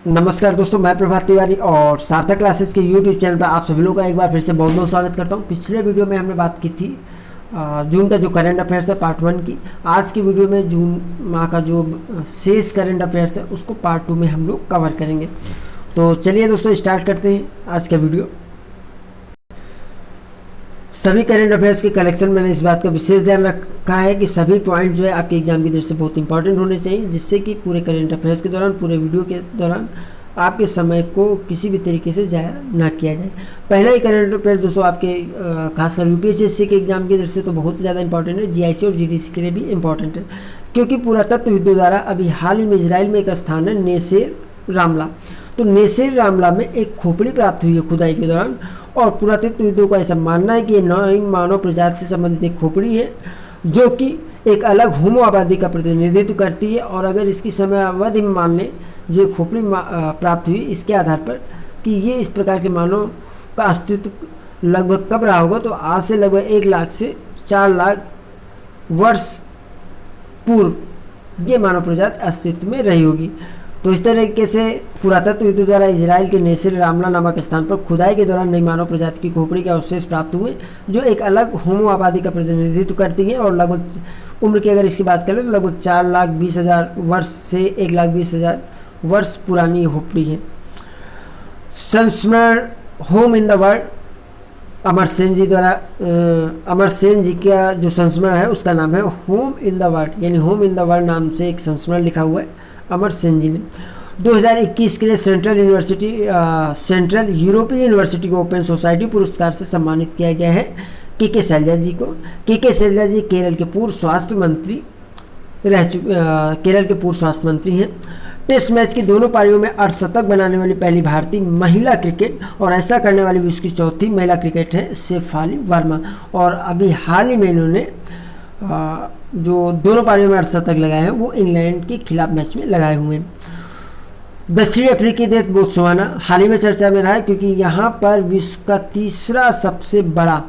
नमस्कार दोस्तों, मैं प्रभात तिवारी और सार्थक क्लासेस के यूट्यूब चैनल पर आप सभी लोगों का एक बार फिर से बहुत बहुत स्वागत करता हूं। पिछले वीडियो में हमने बात की थी जून का जो करंट अफेयर्स है पार्ट 1 की। आज की वीडियो में जून माह का जो शेष करंट अफेयर्स है उसको पार्ट 2 में हम लोग कवर करेंगे। तो चलिए दोस्तों स्टार्ट करते हैं आज का वीडियो। सभी करंट अफेयर्स के कलेक्शन मैंने इस बात का विशेष ध्यान रखा है कि सभी पॉइंट जो है आपके एग्जाम की दृष्टि से बहुत इंपॉर्टेंट होने चाहिए, जिससे कि पूरे करंट अफेयर्स के दौरान, पूरे वीडियो के दौरान आपके समय को किसी भी तरीके से ज़ाया ना किया जाए। पहला ही करंट अफेयर्स दोस्तों आपके खासकर यूपीएससी के एग्जाम की दृष्टि से तो बहुत ज़्यादा इंपॉर्टेंट है, जीआईसी और जीडीसी के लिए भी इंपॉर्टेंट है, क्योंकि पुरातत्वविदों द्वारा अभी हाल ही में इजराइल में एक स्थान है नेसेर रामला। तो नेसेर रामला में एक खोपड़ी प्राप्त हुई है खुदाई के दौरान, और पुरातत्वविदों का ऐसा मानना है कि ये नई मानव प्रजाति से संबंधित एक खोपड़ी है जो कि एक अलग होमो आबादी का प्रतिनिधित्व करती है। और अगर इसकी समय अवधि में मान लें जो खोपड़ी प्राप्त हुई, इसके आधार पर कि ये इस प्रकार के मानव का अस्तित्व लगभग कब रहा होगा, तो आज से लगभग 1 लाख से 4 लाख वर्ष पूर्व ये मानव प्रजाति अस्तित्व में रही होगी। तो इस तरीके से पुरातत्वविदों द्वारा इजराइल के नेसेर रामला नामक स्थान पर खुदाई के दौरान नई मानव प्रजाति की खोपड़ी के अवशेष प्राप्त हुए, जो एक अलग होमो आबादी का प्रतिनिधित्व करती हैं। और लगभग उम्र की अगर इसकी बात करें तो लगभग 4,20,000 वर्ष से 1,20,000 वर्ष पुरानी खोपड़ी है। संस्मरण होम इन द वर्ल्ड, अमर सेन जी द्वारा अमर सेन जी का जो संस्मरण है उसका नाम है होम इन द वर्ल्ड, यानी होम इन द वर्ल्ड नाम से एक संस्मरण लिखा हुआ है अमर सेन जी ने। 2021 के लिए सेंट्रल यूरोपीय यूनिवर्सिटी को ओपन सोसाइटी पुरस्कार से सम्मानित किया गया है के शैलजा जी को। के शैलजा जी केरल के पूर्व स्वास्थ्य मंत्री हैं। टेस्ट मैच की दोनों पारियों में अर्धशतक बनाने वाली पहली भारतीय महिला क्रिकेट, और ऐसा करने वाली विश्व की चौथी महिला क्रिकेट है शेफाली वर्मा। और अभी हाल ही में इन्होंने जो दोनों पारियों में अर्धशतक लगाए हैं वो इंग्लैंड के खिलाफ मैच में लगाए हुए हैं। दक्षिण अफ्रीकी देश बोत्सवाना हाल ही में चर्चा में रहा है, क्योंकि यहाँ पर विश्व का तीसरा सबसे बड़ा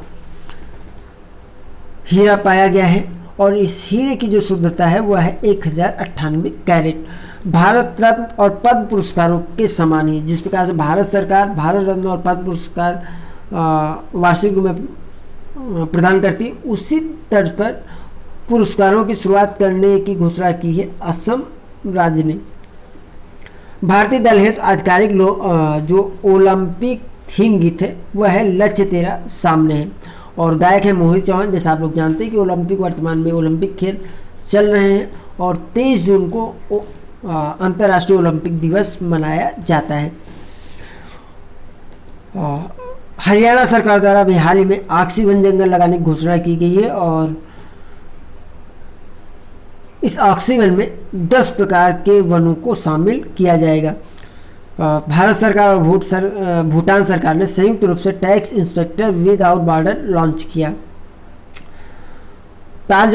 हीरा पाया गया है, और इस हीरे की जो शुद्धता है वह है 1098 कैरेट। भारत रत्न और पद्म पुरस्कारों के समान ही, जिस प्रकार से भारत सरकार भारत रत्न और पद्म पुरस्कार वार्षिक रूप में प्रदान करती है, उसी तर्ज पर पुरस्कारों की शुरुआत करने की घोषणा की है असम राज्य ने। भारतीय दल हेतु आधिकारिक जो ओलंपिक थीम गीत है वह है लक्ष्य तेरा सामने है, और गायक है मोहित चौहान। जैसा आप लोग जानते हैं कि वर्तमान में ओलंपिक खेल चल रहे हैं, और 23 जून को अंतर्राष्ट्रीय ओलंपिक दिवस मनाया जाता है। हरियाणा सरकार द्वारा भी हाल ही में आक्सी वन जंगल लगाने की घोषणा की गई है, और इस ऑक्सीवन में 10 प्रकार के वनों को शामिल किया जाएगा। भारत सरकार और भूटान सरकार ने संयुक्त रूप से tax inspector without border launch किया। ताल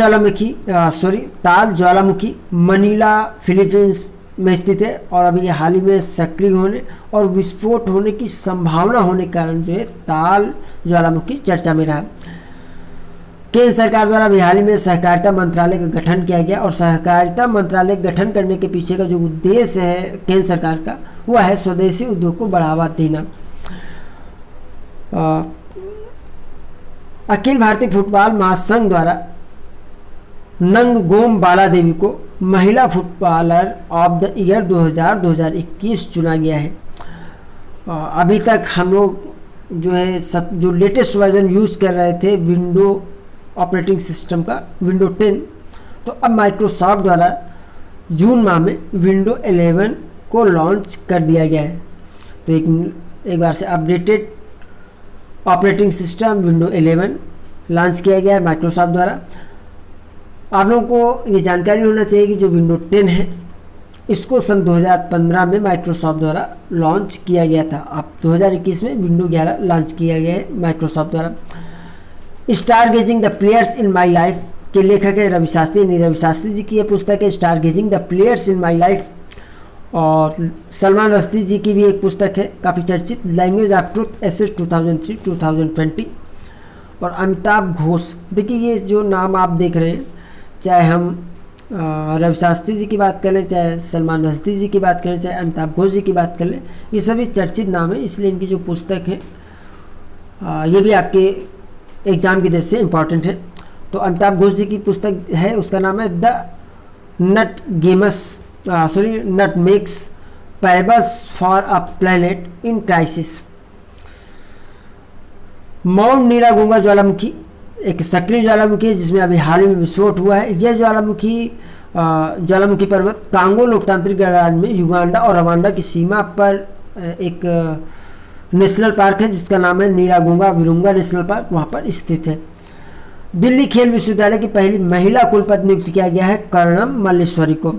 ज्वालामुखी मनीला फिलीपींस में स्थित है, और अभी हाल ही में सक्रिय होने और विस्फोट होने की संभावना होने के कारण जो है ताल ज्वालामुखी चर्चा में रहा। केंद्र सरकार द्वारा भी हाल ही में सहकारिता मंत्रालय का गठन किया गया, और सहकारिता मंत्रालय गठन करने के पीछे का जो उद्देश्य है केंद्र सरकार का वह है स्वदेशी उद्योग को बढ़ावा देना। अखिल भारतीय फुटबॉल महासंघ द्वारा नंगगोम बाला देवी को महिला फुटबॉलर ऑफ द ईयर 2021 चुना गया है। अभी तक हम लोग जो है जो लेटेस्ट वर्जन यूज़ कर रहे थे विंडो ऑपरेटिंग सिस्टम का विंडो 10, तो अब माइक्रोसॉफ्ट द्वारा जून माह में विंडो 11 को लॉन्च कर दिया गया है। तो एक बार से updated operating system window 11 launch किया गया है माइक्रोसॉफ्ट द्वारा। आप लोगों को ये जानकारी होना चाहिए कि जो विंडो 10 है इसको सन 2015 में माइक्रोसॉफ्ट द्वारा लॉन्च किया गया था। अब 2021 में विंडो 11 लॉन्च किया गया है माइक्रोसॉफ्ट द्वारा। Star gazing the players in my life के लेखक है रवि शास्त्री। रवि शास्त्री जी की यह पुस्तक है star gazing the players in my life. और सलमान रश्दी जी की भी एक पुस्तक है काफ़ी चर्चित, लैंग्वेज ऑफ ट्रूथ एसेस 2003-2020। और अमिताभ घोष, देखिए ये जो नाम आप देख रहे हैं, चाहे हम रवि शास्त्री जी की बात कर लें, चाहे सलमान रश्दी जी की बात करें, चाहे अमिताभ घोष जी की बात कर लें, ये सभी चर्चित नाम है, इसलिए इनकी जो पुस्तक है ये भी आपके एग्ज़ाम की दृष्टि से इम्पॉर्टेंट है। तो अमिताभ घोष जी की पुस्तक है, उसका नाम है the nutmeg's parables for a planet in crisis. Mount Nyiragongo ज्वालामुखी एक सक्रिय ज्वालामुखी है जिसमें अभी हाल ही में विस्फोट हुआ है। यह ज्वालामुखी पर्वत कांगो लोकतांत्रिक गणराज्य में युगांडा और रवांडा की सीमा पर एक नेशनल पार्क है जिसका नाम है नीरागोंगा विरुंगा नेशनल पार्क, वहाँ पर स्थित है। दिल्ली खेल विश्वविद्यालय की पहली महिला कुलपति नियुक्त किया गया है कर्णम मल्लेश्वरी को।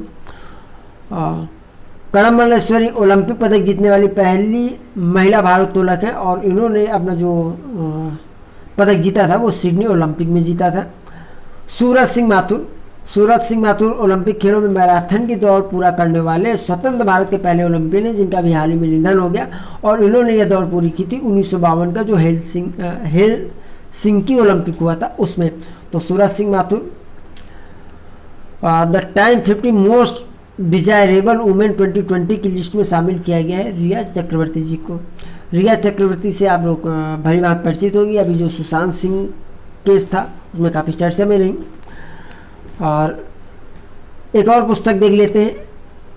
कर्णम मल्लेश्वरी ओलंपिक पदक जीतने वाली पहली महिला भारोत्तोलक है और इन्होंने अपना जो पदक जीता था वो सिडनी ओलंपिक में जीता था। सूरज सिंह माथुर ओलंपिक खेलों में मैराथन की दौड़ पूरा करने वाले स्वतंत्र भारत के पहले ओलंपियन हैं जिनका भी हाल ही में निधन हो गया और इन्होंने यह दौड़ पूरी की थी 1952 का जो हेलसिंकी ओलंपिक हुआ था उसमें। तो Suraj Singh Mathur. The time 50 most desirable women 2020 की लिस्ट में शामिल किया गया है रिया चक्रवर्ती जी को। रिया चक्रवर्ती से आप लोग भली बात परिचित होगी, अभी जो सुशांत सिंह केस था उसमें काफ़ी चर्चा में रही। और एक और पुस्तक देख लेते हैं,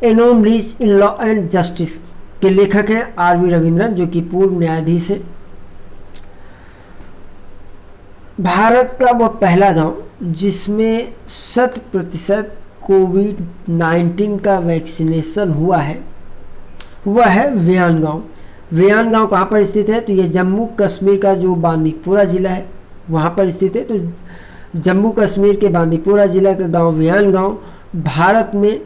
anomalies in law and justice के लेखक हैं आर.वी. रविंद्रन जो कि पूर्व न्यायाधीश है। भारत का वह पहला गांव जिसमें 100% कोविड-19 का वैक्सीनेशन हुआ है वह है वेयान गांव। वेयान गांव कहाँ पर स्थित है? तो यह जम्मू कश्मीर का जो बांदीपुरा ज़िला है वहाँ पर स्थित है। तो जम्मू कश्मीर के बांदीपुरा ज़िला का गांव वेयान गांव भारत में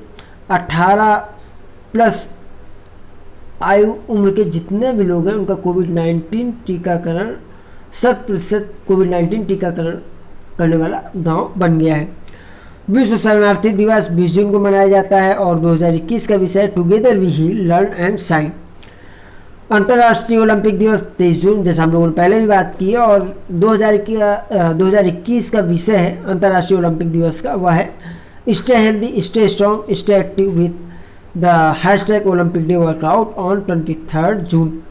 18+ आयु उम्र के जितने भी लोग हैं उनका कोविड-19 टीकाकरण 100% कोविड-19 टीकाकरण करने वाला गांव बन गया है। विश्व शरणार्थी दिवस 20 जून को मनाया जाता है और 2021 का विषय together we heal learn and shine. अंतर्राष्ट्रीय ओलंपिक दिवस 23 जून, जैसा हम लोगों ने पहले भी बात की है, और 2021 का विषय है अंतर्राष्ट्रीय ओलंपिक दिवस का वह है stay healthy stay strong stay active with the hashtag Olympic day workout on 23 जून।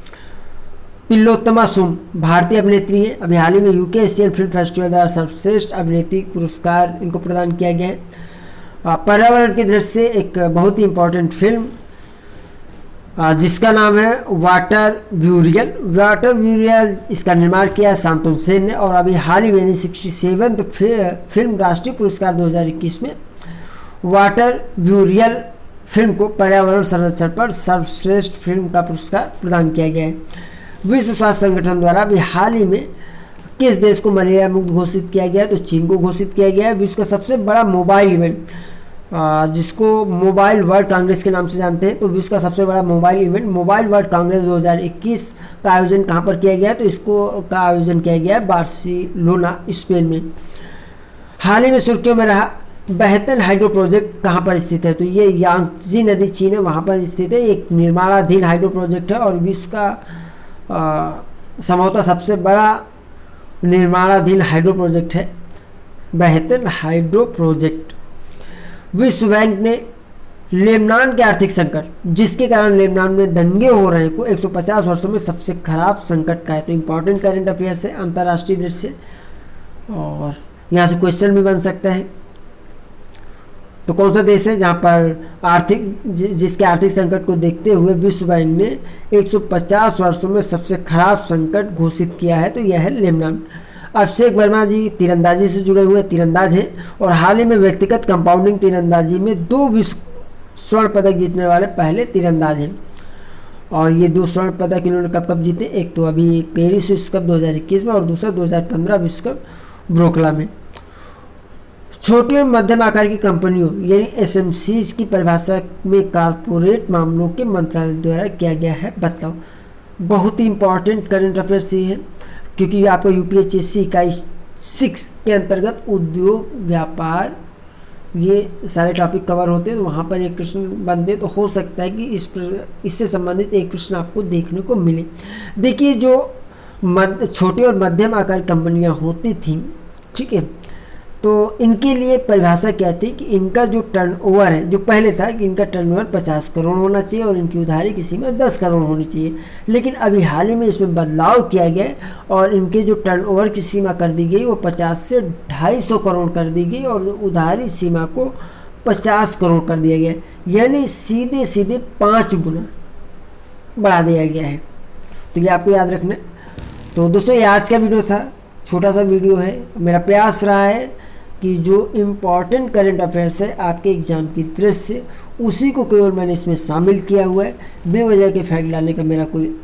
तिलोत्तमा सुम भारतीय अभिनेत्री है, अभी हाल ही में यूके एशियन फिल्म फेस्टिवल द्वारा सर्वश्रेष्ठ अभिनेत्री पुरस्कार इनको प्रदान किया गया है। पर्यावरण की दृष्टि से एक बहुत ही इम्पोर्टेंट फिल्म जिसका नाम है वाटर ब्यूरियल इसका निर्माण किया है शांतनु सेन ने और अभी हाल ही में 67th फिल्म राष्ट्रीय पुरस्कार 2021 में वाटर ब्यूरियल फिल्म को पर्यावरण संरक्षण पर सर्वश्रेष्ठ फिल्म का पुरस्कार प्रदान किया गया है। विश्व स्वास्थ्य संगठन द्वारा अभी हाल ही में किस देश को मलेरिया मुक्त घोषित किया गया है? तो चीन को घोषित किया गया है। विश्व का सबसे बड़ा मोबाइल इवेंट जिसको मोबाइल वर्ल्ड कांग्रेस के नाम से जानते हैं, तो विश्व का सबसे बड़ा mobile event mobile world Congress 2021 का आयोजन कहाँ पर किया गया है? तो इसको का आयोजन किया गया है बार्सिलोना स्पेन में। हाल ही में सुर्खियों में रहा बेहतर हाइड्रो प्रोजेक्ट कहाँ पर स्थित है? तो ये यांगजी नदी चीन है वहाँ पर स्थित है। एक निर्माणाधीन हाइड्रो प्रोजेक्ट है और विश्व का संभवतः सबसे बड़ा निर्माणाधीन हाइड्रो प्रोजेक्ट है बेहतर हाइड्रो प्रोजेक्ट। विश्व बैंक ने लेबनान के आर्थिक संकट जिसके कारण लेबनान में दंगे हो रहे हैं को 150 वर्षों में सबसे खराब संकट का है। तो इम्पोर्टेंट करंट अफेयर्स है अंतर्राष्ट्रीय दृष्टि से और यहाँ से क्वेश्चन भी बन सकता है। तो कौन सा देश है जहाँ पर जिसके आर्थिक संकट को देखते हुए विश्व बैंक ने 150 वर्षों में सबसे खराब संकट घोषित किया है? तो यह है लेबनान। अभिषेक वर्मा जी तीरंदाजी से जुड़े हुए तीरंदाज हैं और हाल ही में व्यक्तिगत कंपाउंडिंग तीरंदाजी में 2 विश्व स्वर्ण पदक जीतने वाले पहले तीरंदाज हैं। और ये 2 स्वर्ण पदक इन्होंने कब जीते? एक तो अभी पेरिस विश्व कप 2021 में और दूसरा 2015 विश्व कप ब्रोकला में। छोटी और मध्यम आकार की कंपनियों यानी एसएमसीज की परिभाषा में कारपोरेट मामलों के मंत्रालय द्वारा किया गया है बदलाव। बहुत ही इंपॉर्टेंट करंट अफेयर्स ये है क्योंकि आपको यूपीएससी इकाई 6 के अंतर्गत उद्योग व्यापार ये सारे टॉपिक कवर होते हैं। तो वहाँ पर एक प्रश्न बनते तो हो सकता है कि इससे संबंधित एक प्रश्न आपको देखने को मिले। देखिए जो छोटी और मध्यम आकार कंपनियाँ होती थी, ठीक है, तो इनके लिए परिभाषा क्या थी कि इनका जो टर्नओवर है, जो पहले था कि इनका टर्नओवर 50 करोड़ होना चाहिए और इनकी उधारी की सीमा 10 करोड़ होनी चाहिए, लेकिन अभी हाल ही में इसमें बदलाव किया गया और इनके जो टर्नओवर की सीमा कर दी गई वो 50 से 250 करोड़ कर दी गई और उधारी सीमा को 50 करोड़ कर दिया गया, यानी सीधे सीधे 5 गुना बढ़ा दिया गया है। तो ये आपको याद रखना है। तो दोस्तों ये आज का वीडियो था, छोटा सा वीडियो है। मेरा प्रयास रहा है कि जो इम्पॉर्टेंट करंट अफेयर्स है आपके एग्ज़ाम की दृष्टि से उसी को केवल मैंने इसमें शामिल किया हुआ है। बेवजह के फैक्ट लाने का मेरा कोई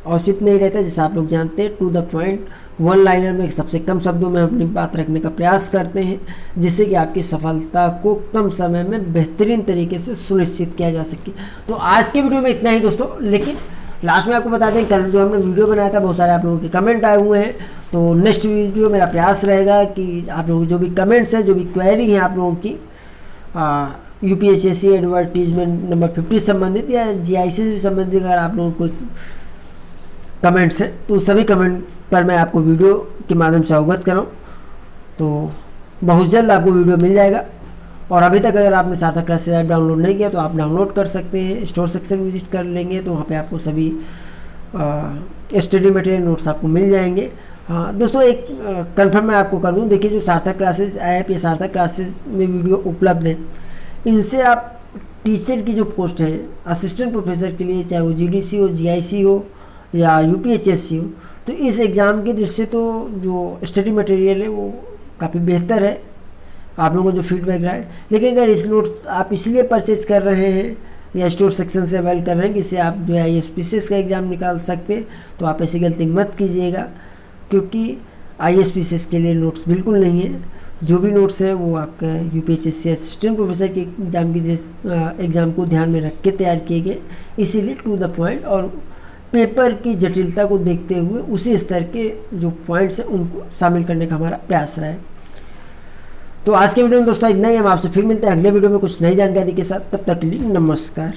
औचित्य नहीं रहता। जैसे आप लोग जानते हैं, to the point, one liner में सबसे कम शब्दों में अपनी बात रखने का प्रयास करते हैं, जिससे कि आपकी सफलता को कम समय में बेहतरीन तरीके से सुनिश्चित किया जा सके। तो आज के वीडियो में इतना ही दोस्तों, लेकिन लास्ट में आपको बता दें, कल जो हमने वीडियो बनाया था बहुत सारे आप लोगों के कमेंट आए हुए हैं। तो नेक्स्ट वीडियो मेरा प्रयास रहेगा कि आप लोग जो भी कमेंट्स हैं, जो भी क्वेरी हैं आप लोगों की यूपीएससी एडवर्टीजमेंट नंबर 50 संबंधित या जीआईसी से संबंधित अगर आप लोगों को कमेंट्स हैं तो सभी कमेंट पर मैं आपको वीडियो के माध्यम से अवगत कराऊँ। तो बहुत जल्द आपको वीडियो मिल जाएगा। और अभी तक अगर आपने सार्थक क्लासेस ऐप डाउनलोड नहीं किया तो आप डाउनलोड कर सकते हैं। स्टोर सेक्शन विजिट कर लेंगे तो वहाँ पे आपको सभी स्टडी मटेरियल नोट्स आपको मिल जाएंगे। हाँ दोस्तों, एक कंफर्म मैं आपको कर दूँ, देखिए जो सार्थक क्लासेस ऐप या सार्थक क्लासेस में वीडियो उपलब्ध है, इनसे आप टीचर की जो पोस्ट है असिस्टेंट प्रोफेसर के लिए, चाहे वो जीडीसी हो, जीआईसी हो या यूपीएचएससी हो, तो इस एग्ज़ाम की दृष्टि से तो जो स्टडी मटेरियल है वो काफ़ी बेहतर है। आप लोगों को जो फीडबैक रहा है, लेकिन अगर इस नोट आप इसलिए परचेज कर रहे हैं या स्टोर सेक्शन से अवेल कर रहे हैं कि इससे आप जो है ISPCS का एग्ज़ाम निकाल सकते हैं, तो आप ऐसी गलती मत कीजिएगा, क्योंकि ISPCS के लिए नोट्स बिल्कुल नहीं है। जो भी नोट्स है वो आपका यूपीएससी असिस्टेंट प्रोफेसर के एग्ज़ाम को ध्यान में रख के तैयार किए गए, इसीलिए टू द पॉइंट और पेपर की जटिलता को देखते हुए उसी स्तर के जो पॉइंट्स हैं उनको शामिल करने का हमारा प्रयास रहा है। तो आज के वीडियो में दोस्तों इतना ही। हम आपसे फिर मिलते हैं अगले वीडियो में कुछ नई जानकारी के साथ। तब तक के लिए नमस्कार।